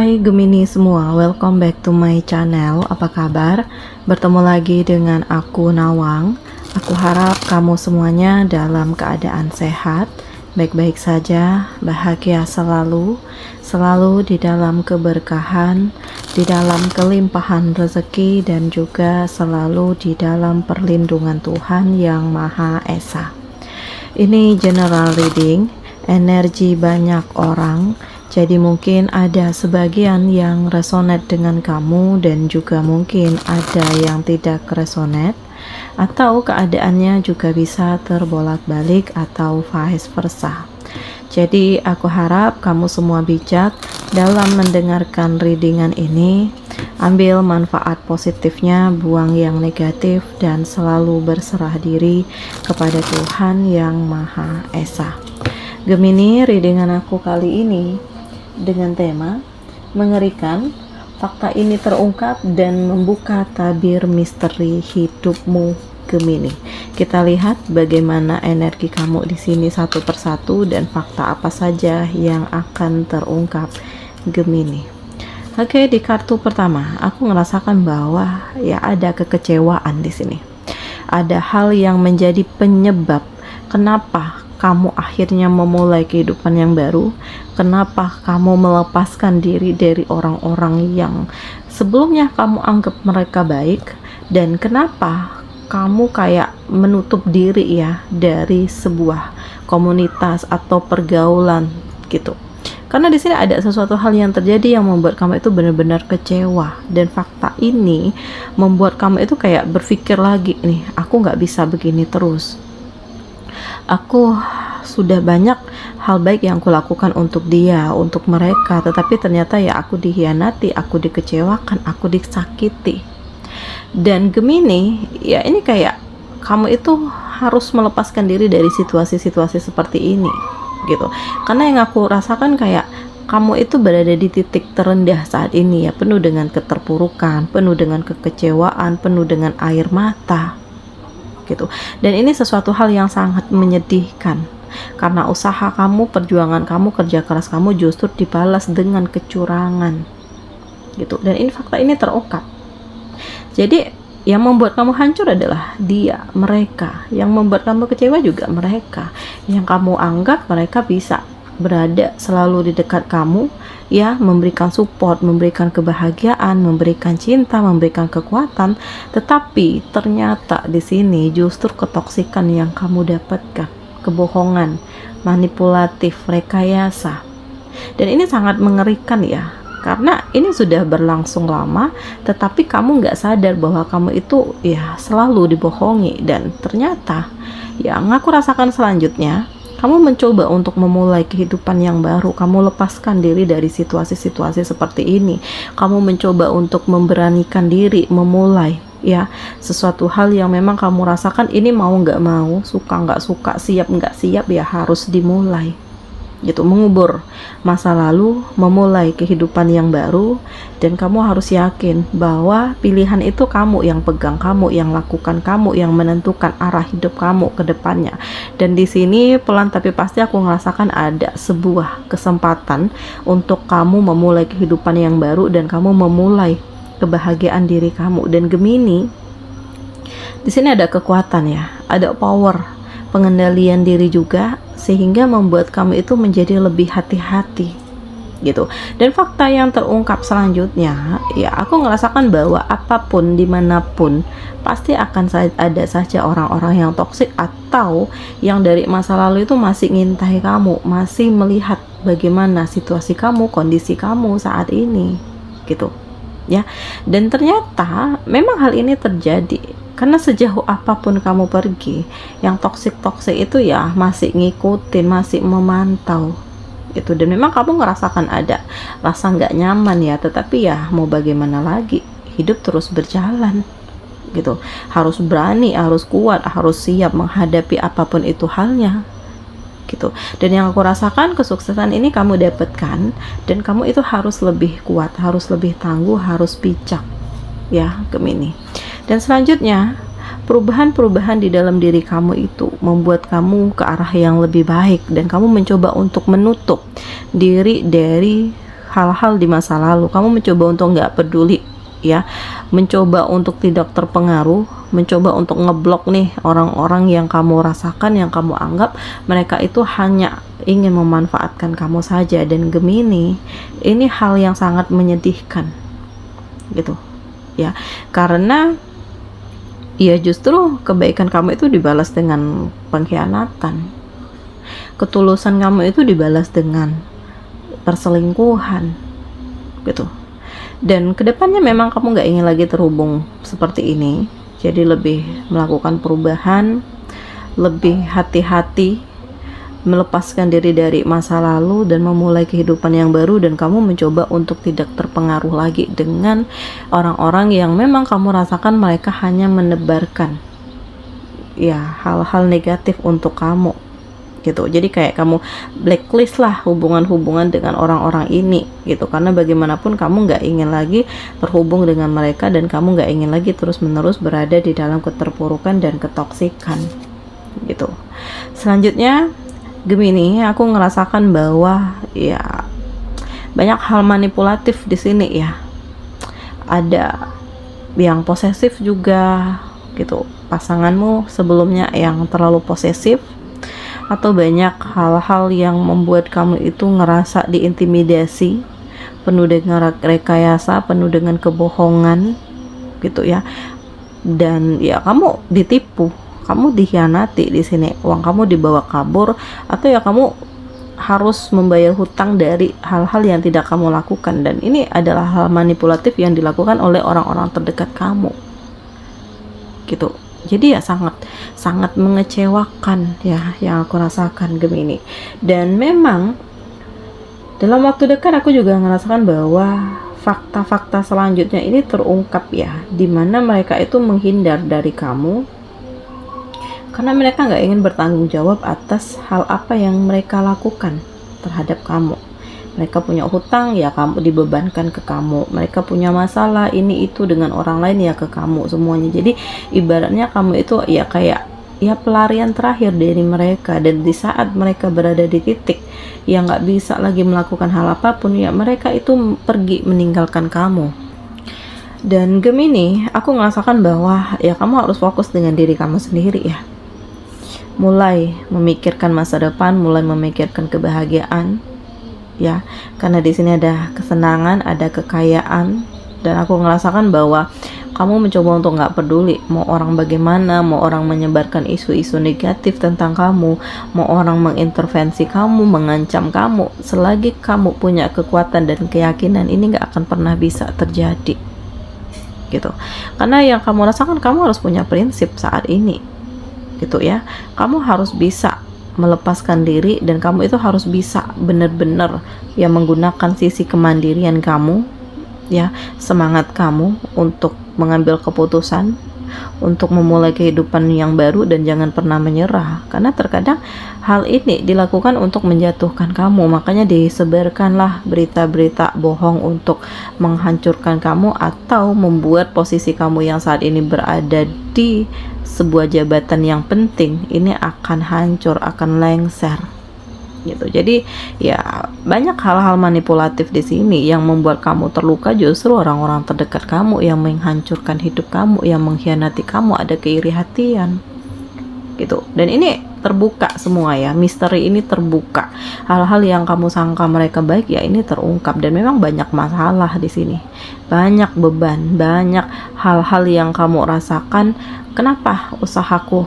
Hai Gemini semua, welcome back to my channel. Apa kabar? Bertemu lagi dengan aku Nawang. Aku harap kamu semuanya dalam keadaan sehat, baik-baik saja, bahagia selalu, selalu di dalam keberkahan, di dalam kelimpahan rezeki, dan juga selalu di dalam perlindungan Tuhan Yang Maha Esa. Ini general reading, energi banyak orang. Jadi mungkin ada sebagian yang resonate dengan kamu dan juga mungkin ada yang tidak resonate, atau keadaannya juga bisa terbolak-balik atau vice versa. Jadi aku harap kamu semua bijak dalam mendengarkan readingan ini. Ambil manfaat positifnya, buang yang negatif, dan selalu berserah diri kepada Tuhan Yang Maha Esa. Gemini, readingan aku kali ini dengan tema mengerikan, fakta ini terungkap dan membuka tabir misteri hidupmu Gemini. Kita lihat bagaimana energi kamu di sini satu persatu dan fakta apa saja yang akan terungkap Gemini. Oke, di kartu pertama aku merasakan bahwa ya ada kekecewaan di sini. Ada hal yang menjadi penyebab kenapa kamu akhirnya memulai kehidupan yang baru. Kenapa kamu melepaskan diri dari orang-orang yang sebelumnya kamu anggap mereka baik, dan kenapa kamu kayak menutup diri ya dari sebuah komunitas atau pergaulan gitu. Karena di sini ada sesuatu hal yang terjadi yang membuat kamu itu benar-benar kecewa, dan fakta ini membuat kamu itu kayak berpikir lagi nih, aku nggak bisa begini terus. Aku sudah banyak hal baik yang aku lakukan untuk dia, untuk mereka, tetapi ternyata ya aku dikhianati, aku dikecewakan, aku disakiti. Dan Gemini, ya ini kayak kamu itu harus melepaskan diri dari situasi-situasi seperti ini gitu. Karena yang aku rasakan kayak kamu itu berada di titik terendah saat ini ya, penuh dengan keterpurukan, penuh dengan kekecewaan, penuh dengan air mata gitu. Dan ini sesuatu hal yang sangat menyedihkan, karena usaha kamu, perjuangan kamu, kerja keras kamu justru dibalas dengan kecurangan gitu. Dan ini fakta ini terungkap. Jadi yang membuat kamu hancur adalah dia, mereka. Yang membuat kamu kecewa juga mereka. Yang kamu anggap mereka bisa berada selalu di dekat kamu, ya, memberikan support, memberikan kebahagiaan, memberikan cinta, memberikan kekuatan, tetapi ternyata di sini justru ketoksikan yang kamu dapatkan, kebohongan, manipulatif, rekayasa. Dan ini sangat mengerikan ya, karena ini sudah berlangsung lama, tetapi kamu nggak sadar bahwa kamu itu ya selalu dibohongi. Dan ternyata yang aku rasakan selanjutnya, kamu mencoba untuk memulai kehidupan yang baru. Kamu lepaskan diri dari situasi-situasi seperti ini. Kamu mencoba untuk memberanikan diri memulai ya sesuatu hal yang memang kamu rasakan ini mau nggak mau, suka nggak suka, siap nggak siap, ya harus dimulai gitu. Mengubur masa lalu, memulai kehidupan yang baru, dan kamu harus yakin bahwa pilihan itu kamu yang pegang, kamu yang lakukan, kamu yang menentukan arah hidup kamu ke depannya. Dan di sini pelan tapi pasti aku ngerasakan ada sebuah kesempatan untuk kamu memulai kehidupan yang baru dan kamu memulai kebahagiaan diri kamu. Dan Gemini, di sini ada kekuatan ya, ada power, pengendalian diri juga, sehingga membuat kamu itu menjadi lebih hati-hati gitu. Dan fakta yang terungkap selanjutnya, ya aku ngerasakan bahwa apapun, dimanapun, pasti akan ada saja orang-orang yang toksik atau yang dari masa lalu itu masih ngintai kamu, masih melihat bagaimana situasi kamu, kondisi kamu saat ini gitu ya. Dan ternyata memang hal ini terjadi karena sejauh apapun kamu pergi, yang toksik-toksik itu ya masih ngikutin, masih memantau itu. Dan memang kamu ngerasakan ada rasa nggak nyaman ya, tetapi ya mau bagaimana lagi, hidup terus berjalan gitu. Harus berani, harus kuat, harus siap menghadapi apapun itu halnya gitu. Dan yang aku rasakan, kesuksesan ini kamu dapatkan, dan kamu itu harus lebih kuat, harus lebih tangguh, harus bijak ya Gemini. Dan selanjutnya, perubahan-perubahan di dalam diri kamu itu membuat kamu ke arah yang lebih baik, dan kamu mencoba untuk menutup diri dari hal-hal di masa lalu. Kamu mencoba untuk nggak peduli ya, mencoba untuk tidak terpengaruh, mencoba untuk ngeblok nih orang-orang yang kamu rasakan, yang kamu anggap mereka itu hanya ingin memanfaatkan kamu saja. Dan Gemini, ini hal yang sangat menyedihkan gitu ya, karena ya justru kebaikan kamu itu dibalas dengan pengkhianatan, ketulusan kamu itu dibalas dengan perselingkuhan gitu. Dan kedepannya memang kamu nggak ingin lagi terhubung seperti ini, jadi lebih melakukan perubahan, lebih hati-hati, melepaskan diri dari masa lalu dan memulai kehidupan yang baru. Dan kamu mencoba untuk tidak terpengaruh lagi dengan orang-orang yang memang kamu rasakan mereka hanya menebarkan ya hal-hal negatif untuk kamu gitu. Jadi kayak kamu blacklist lah hubungan-hubungan dengan orang-orang ini gitu, karena bagaimanapun kamu nggak ingin lagi terhubung dengan mereka, dan kamu nggak ingin lagi terus-menerus berada di dalam keterpurukan dan ketoksikan gitu. Selanjutnya Gemini, aku ngerasakan bahwa ya banyak hal manipulatif di sini ya. Ada yang posesif juga gitu, pasanganmu sebelumnya yang terlalu posesif, atau banyak hal-hal yang membuat kamu itu ngerasa diintimidasi, penuh dengan rekayasa, penuh dengan kebohongan gitu ya. Dan ya kamu ditipu, kamu dikhianati di sini, uang kamu dibawa kabur, atau ya kamu harus membayar hutang dari hal-hal yang tidak kamu lakukan. Dan ini adalah hal manipulatif yang dilakukan oleh orang-orang terdekat kamu gitu. Jadi ya sangat mengecewakan ya yang aku rasakan Gemini. Dan memang dalam waktu dekat aku juga merasakan bahwa fakta-fakta selanjutnya ini terungkap ya, dimana mereka itu menghindar dari kamu karena mereka nggak ingin bertanggung jawab atas hal apa yang mereka lakukan terhadap kamu. Mereka punya hutang ya kamu dibebankan ke kamu, mereka punya masalah ini itu dengan orang lain ya ke kamu semuanya. Jadi ibaratnya kamu itu ya kayak ya pelarian terakhir dari mereka. Dan di saat mereka berada di titik yang nggak bisa lagi melakukan hal apapun, ya mereka itu pergi meninggalkan kamu. Dan Gemini, aku merasakan bahwa ya kamu harus fokus dengan diri kamu sendiri ya, mulai memikirkan masa depan, mulai memikirkan kebahagiaan ya, karena di sini ada kesenangan, ada kekayaan. Dan aku merasakan bahwa kamu mencoba untuk nggak peduli mau orang bagaimana, mau orang menyebarkan isu-isu negatif tentang kamu, mau orang mengintervensi kamu, mengancam kamu, selagi kamu punya kekuatan dan keyakinan, ini nggak akan pernah bisa terjadi gitu. Karena yang kamu rasakan, kamu harus punya prinsip saat ini gitu ya. Kamu harus bisa melepaskan diri, dan kamu itu harus bisa benar-benar ya menggunakan sisi kemandirian kamu ya, semangat kamu untuk mengambil keputusan, untuk memulai kehidupan yang baru, dan jangan pernah menyerah. Karena terkadang hal ini dilakukan untuk menjatuhkan kamu, makanya disebarkanlah berita-berita bohong untuk menghancurkan kamu atau membuat posisi kamu yang saat ini berada di sebuah jabatan yang penting ini akan hancur, akan lengser gitu. Jadi ya banyak hal-hal manipulatif di sini yang membuat kamu terluka. Justru orang-orang terdekat kamu yang menghancurkan hidup kamu, yang mengkhianati kamu, ada keiri hatian gitu. Dan ini terbuka semua ya, misteri ini terbuka. Hal-hal yang kamu sangka mereka baik ya ini terungkap. Dan memang banyak masalah di sini, banyak beban, banyak hal-hal yang kamu rasakan. Kenapa usahaku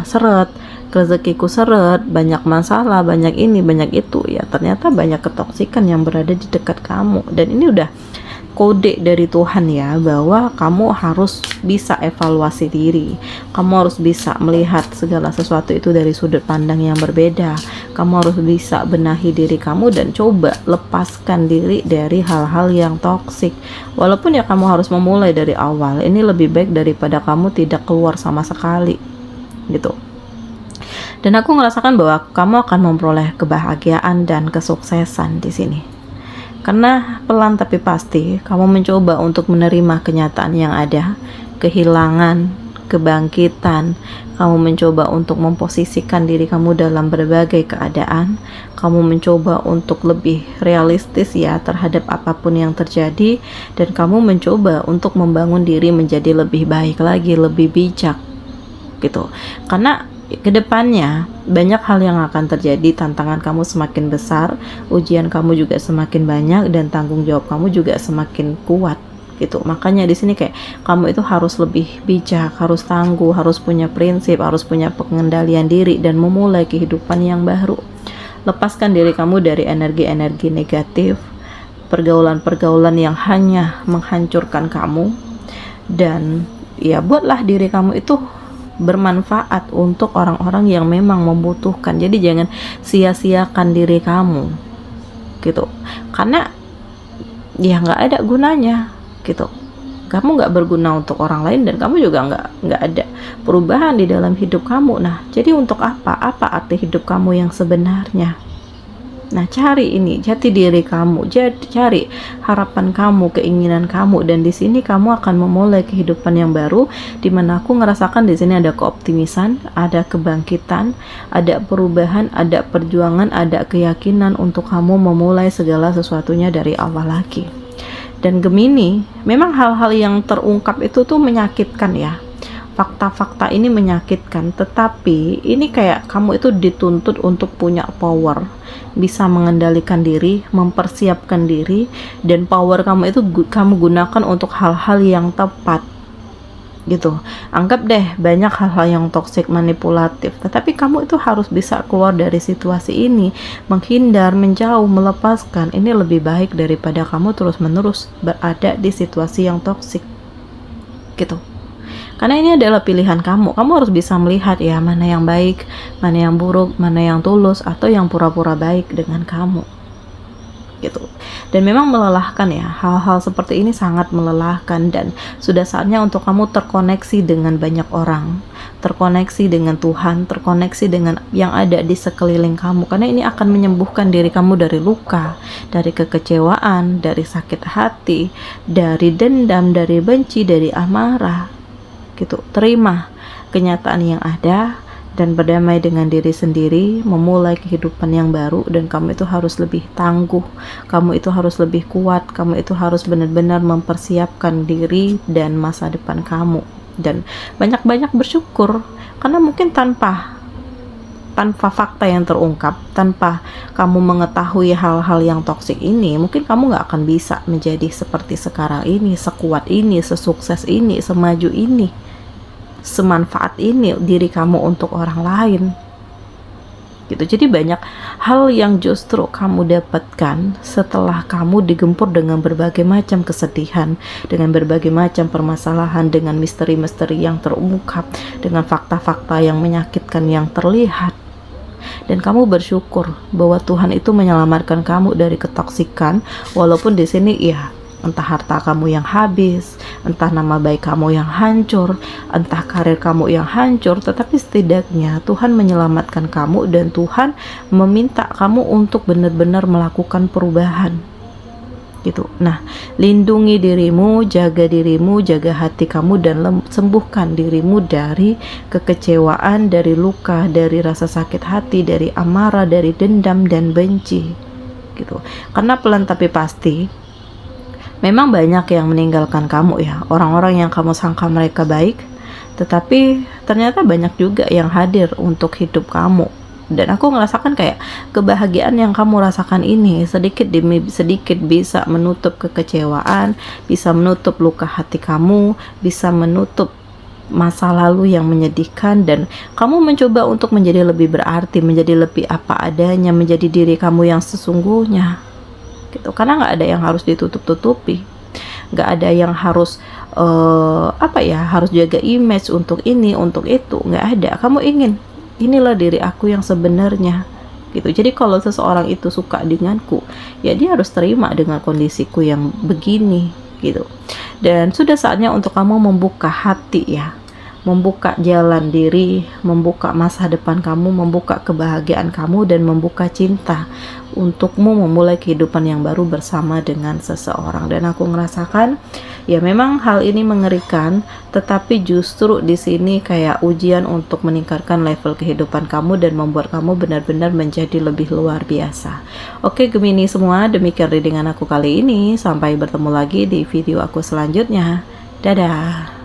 seret, rezekiku seret, banyak masalah, banyak ini, banyak itu ya. Ternyata banyak ketoksikan yang berada di dekat kamu. Dan ini udah kode dari Tuhan ya, bahwa kamu harus bisa evaluasi diri, kamu harus bisa melihat segala sesuatu itu dari sudut pandang yang berbeda. Kamu harus bisa benahi diri kamu dan coba lepaskan diri dari hal-hal yang toksik. Walaupun ya kamu harus memulai dari awal, ini lebih baik daripada kamu tidak keluar sama sekali gitu. Dan aku merasakan bahwa kamu akan memperoleh kebahagiaan dan kesuksesan di sini. Karena pelan tapi pasti kamu mencoba untuk menerima kenyataan yang ada, kehilangan, kebangkitan, kamu mencoba untuk memposisikan diri kamu dalam berbagai keadaan, kamu mencoba untuk lebih realistis ya terhadap apapun yang terjadi, dan kamu mencoba untuk membangun diri menjadi lebih baik lagi, lebih bijak gitu. Karena kedepannya banyak hal yang akan terjadi, tantangan kamu semakin besar, ujian kamu juga semakin banyak, dan tanggung jawab kamu juga semakin kuat gitu. Makanya di sini kayak kamu itu harus lebih bijak, harus tangguh, harus punya prinsip, harus punya pengendalian diri dan memulai kehidupan yang baru. Lepaskan diri kamu dari energi-energi negatif, pergaulan-pergaulan yang hanya menghancurkan kamu, dan ya buatlah diri kamu itu bermanfaat untuk orang-orang yang memang membutuhkan. Jadi jangan sia-siakan diri kamu gitu, karena ya nggak ada gunanya gitu. Kamu nggak berguna untuk orang lain, dan kamu juga nggak ada perubahan di dalam hidup kamu. Nah, jadi untuk apa arti hidup kamu yang sebenarnya? Nah, cari ini jati diri kamu, cari harapan kamu, keinginan kamu, dan di sini kamu akan memulai kehidupan yang baru, di mana aku ngerasakan di sini ada keoptimisan, ada kebangkitan, ada perubahan, ada perjuangan, ada keyakinan untuk kamu memulai segala sesuatunya dari awal lagi. Dan Gemini, memang hal-hal yang terungkap itu tuh menyakitkan ya. Fakta-fakta ini menyakitkan, tetapi ini kayak kamu itu dituntut untuk punya power, bisa mengendalikan diri, mempersiapkan diri, dan power kamu itu kamu gunakan untuk hal-hal yang tepat gitu. Anggap deh banyak hal-hal yang toksik, manipulatif, tetapi kamu itu harus bisa keluar dari situasi ini, menghindar, menjauh, melepaskan. Ini lebih baik daripada kamu terus-menerus berada di situasi yang toksik gitu. Karena ini adalah pilihan kamu. Kamu harus bisa melihat ya, mana yang baik, mana yang buruk, mana yang tulus, atau yang pura-pura baik dengan kamu gitu. Dan memang melelahkan ya, hal-hal seperti ini sangat melelahkan, dan sudah saatnya untuk kamu terkoneksi dengan banyak orang, terkoneksi dengan Tuhan, terkoneksi dengan yang ada di sekeliling kamu, karena ini akan menyembuhkan diri kamu dari luka, dari kekecewaan, dari sakit hati, dari dendam, dari benci, dari amarah gitu. Terima kenyataan yang ada dan berdamai dengan diri sendiri, memulai kehidupan yang baru. Dan kamu itu harus lebih tangguh, kamu itu harus lebih kuat, kamu itu harus benar-benar mempersiapkan diri dan masa depan kamu. Dan banyak-banyak bersyukur, karena mungkin tanpa fakta yang terungkap, tanpa kamu mengetahui hal-hal yang toksik ini, mungkin kamu gak akan bisa menjadi seperti sekarang ini, sekuat ini, sesukses ini, semaju ini, semanfaat ini diri kamu untuk orang lain gitu. Jadi banyak hal yang justru kamu dapatkan setelah kamu digempur dengan berbagai macam kesedihan, dengan berbagai macam permasalahan, dengan misteri-misteri yang terungkap, dengan fakta-fakta yang menyakitkan yang terlihat. Dan kamu bersyukur bahwa Tuhan itu menyelamatkan kamu dari ketoksikan, walaupun di sini ya entah harta kamu yang habis, entah nama baik kamu yang hancur, entah karir kamu yang hancur, tetapi setidaknya Tuhan menyelamatkan kamu, dan Tuhan meminta kamu untuk benar-benar melakukan perubahan gitu. Nah, lindungi dirimu, jaga hati kamu, dan sembuhkan dirimu dari kekecewaan, dari luka, dari rasa sakit hati, dari amarah, dari dendam dan benci gitu. Karena pelan tapi pasti memang banyak yang meninggalkan kamu ya, orang-orang yang kamu sangka mereka baik, tetapi ternyata banyak juga yang hadir untuk hidup kamu. Dan aku ngerasakan kayak kebahagiaan yang kamu rasakan ini sedikit demi sedikit bisa menutup kekecewaan, bisa menutup luka hati kamu, bisa menutup masa lalu yang menyedihkan, dan kamu mencoba untuk menjadi lebih berarti, menjadi lebih apa adanya, menjadi diri kamu yang sesungguhnya gitu. Karena nggak ada yang harus ditutup-tutupi, nggak ada yang harus harus jaga image untuk ini, untuk itu, nggak ada. Kamu ingin, inilah diri aku yang sebenarnya gitu. Jadi kalau seseorang itu suka denganku, ya dia harus terima dengan kondisiku yang begini gitu. Dan sudah saatnya untuk kamu membuka hati ya, membuka jalan diri, membuka masa depan kamu, membuka kebahagiaan kamu, dan membuka cinta untukmu memulai kehidupan yang baru bersama dengan seseorang. Dan aku ngerasakan ya memang hal ini mengerikan, tetapi justru di sini kayak ujian untuk meningkatkan level kehidupan kamu dan membuat kamu benar-benar menjadi lebih luar biasa. Oke Gemini semua, demikian readingan aku kali ini. Sampai bertemu lagi di video aku selanjutnya. Dadah.